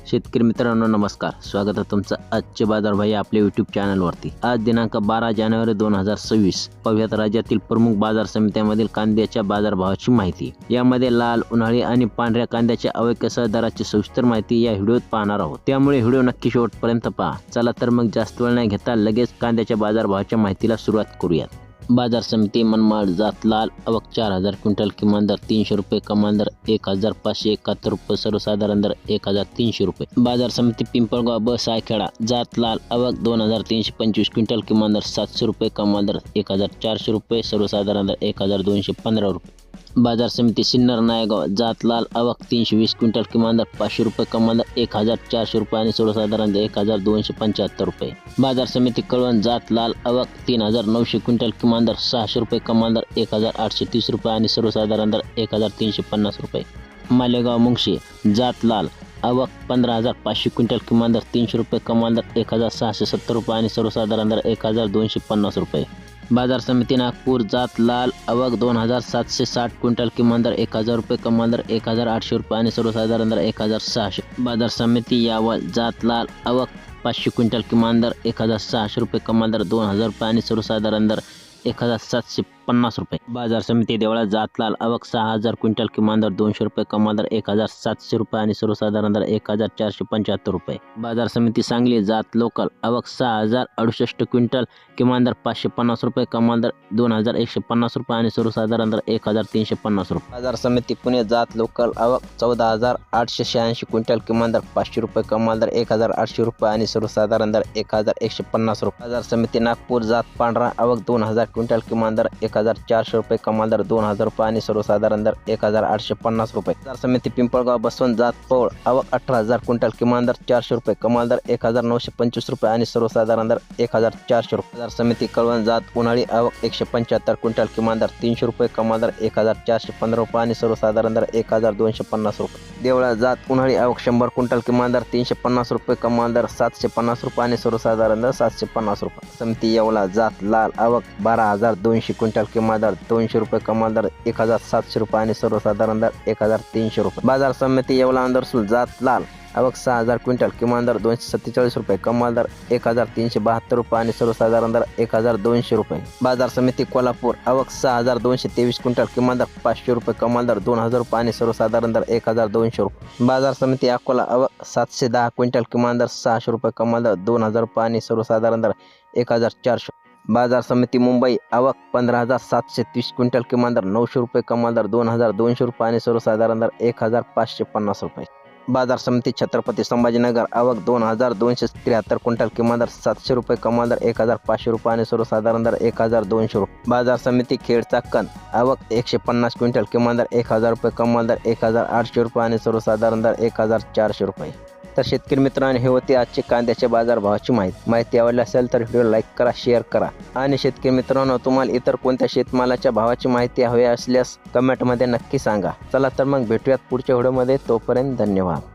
शेतकरी मित्रांनो नमस्कार, स्वागत आहे तुमचं आजचे बाजारभाव या आपल्या यूट्यूब चॅनलवरती। आज दिनांक 12 जानेवारी 2026 पाहूयात राज्यातील प्रमुख बाजार समित्यांमधील कांद्याच्या बाजारभावाची माहिती। यामध्ये लाल, उन्हाळी आणि पांढऱ्या कांद्याच्या अवकाश दराची सविस्तर माहिती या व्हिडिओत पाहणार आहोत, त्यामुळे व्हिडिओ नक्की शेवटपर्यंत पहा। चला तर मग जास्त वेळ न घेता लगेच कांद्याच्या बाजारभावाच्या माहितीला सुरुवात करूयात। बाजार समिती मनमाड जात लाल आवक 4000 क्विंटल, किमान दर 300 रुपये, कमाल दर 1571 रुपये, सर्वसाधारण दर 1300 रुपये। बाजार समिती पिंपळगाव ब सायखेडा जात लाल आवक 2325 क्विंटल, किमान दर 700 रुपये, कमाल दर 1400 रुपये, सर्वसाधारण दर 1215 रुपये। बाजार समिती सिन्नर नायगाव जात लाल आवक 320 क्विंटल, किमान दर 500 रुपये, कमाल दर 1400 रुपये आणि सर्वसाधारण दर 1275 रुपये। बाजार समिती कळवण जात लाल आवक 3900 क्विंटल, किमान दर 600 रुपये, कमाल दर 1830 रुपये आणि सर्वसाधारण दर 1350 रुपये। मालेगाव मुंगशी जात लाल आवक 15500 क्विंटल, किमान दर 300 रुपये, कमाल दर 1670 रुपये आणि सर्वसाधारण दर 1250 रुपये। बाजार समिती नागपूर जात लाल आवक 2760 क्विंटल, किमान दर 1000 रुपये, कमाल दर 1800 रुपये आणि सर्वसाधारण दर 1600। बाजार समिती यावल जात लाल आवक 500 क्विंटल, किमान दर 1600 रुपये, कमाल दर 2000 रुपये आणि सर्वसाधारण दर 1750 रुपये। बाजार समिती देवळा जात लाल आवक 6000 क्विंटल, किमान दर 200 रुपये, कमाल दर 1700 रुपये आणि सर्वसाधारण दर 1475 रुपये। बाजार समिती सांगली जात लोकल आवक 6068 क्विंटल, किमान दर 550 रुपये, कमाल दर 2150 रुपये आणि सर्वसाधारण दर 1350 रुपये। बाजार समिती पुणे जात लोकल आवक 14886 क्विंटल, किमान दर 500 रुपये, कमाल दर 1800 रुपये आणि सर्वसाधारण दर 1150 रुपये। बाजार समिती नागपूर जात पांढरा आवक 2000 क्विंटल, किमान दर 1400 रुपये, कमाल दर 2000 रुपये आणि सर्वसाधारण दर 1850 रुपये। बाजार समिती पिंपळगाव बसवंत जात पौळ आवक 18000 क्विंटल, किमान दर 400 रुपये, कमाल दर 1925 रुपये आणि सर्वसाधारण दर 1400 रुपये। बाजार समिती कळवण जात उन्हाळी आवक 175 क्विंटल, किमान दर 300 रुपये, कमाल दर 1415 रुपये आणि सर्वसाधारण दर 1250 रुपये। देवळा जात उन्हाळी आवक 100 क्विंटल, किमान दर 350 रुपये, कमाल दर 750 रुपये आणि सर्वसाधारण दर 750 रुपये। समिती येवला जात लाल आवक 12200 क्विंटल, किमान दर 200 रुपये, कमाल दर 1700 रुपये आणि सर्वसाधारण दर 1300 रुपये। बाजार समिती येवला अंदरसूल जात लाल आवक 6000 क्विंटल, किमान दर 247 रुपये, कमाल दर 1372 रुपये आणि सर्वसाधारण दर 1200 रुपये। बाजार समिती कोल्हापूर आवक 6223 क्विंटल, किमान दर 500 रुपये, कमाल दर 2000 रुपये आणि सर्वसाधारण दर 1200 रुपये। बाजार समिती अकोला आवक 710 क्विंटल, किमान दर 600 रुपये, कमाल दर 2000 रुपये आणि सर्वसाधारण दर 1400। बाजार समिती मुंबई आवक 15730 क्विंटल, किमान दर 900 रुपये, कमाल दर 2200 रुपये आणि सर्वसाधारण दर 1550 रुपये। बाजार समिती छत्रपती संभाजीनगर आवक 2273 क्विंटल, किमान दर 700 रुपये, कमाल दर 1500 रुपये आणि सर्वसाधारण दर 1200 रुपये। बाजार समिती खेड चाकण आवक 150 क्विंटल, किमान दर 1000 रुपये, कमाल दर 1800 रुपये आणि सर्वसाधारण दर 1400 रुपये। तर शेतकरी मित्रांनो, हे होते आजचे कांद्याच्या बाजारभावाची माहिती आवडली असेल तर व्हिडिओ लाईक करा, शेअर करा आणि शेतकरी मित्रांनो, तुम्हाला इतर कोणत्या शेतमालाच्या भावाची माहिती हवी असल्यास कमेंटमध्ये नक्की सांगा। चला तर मग भेटूयात पुढच्या व्हिडिओमध्ये, तोपर्यंत धन्यवाद।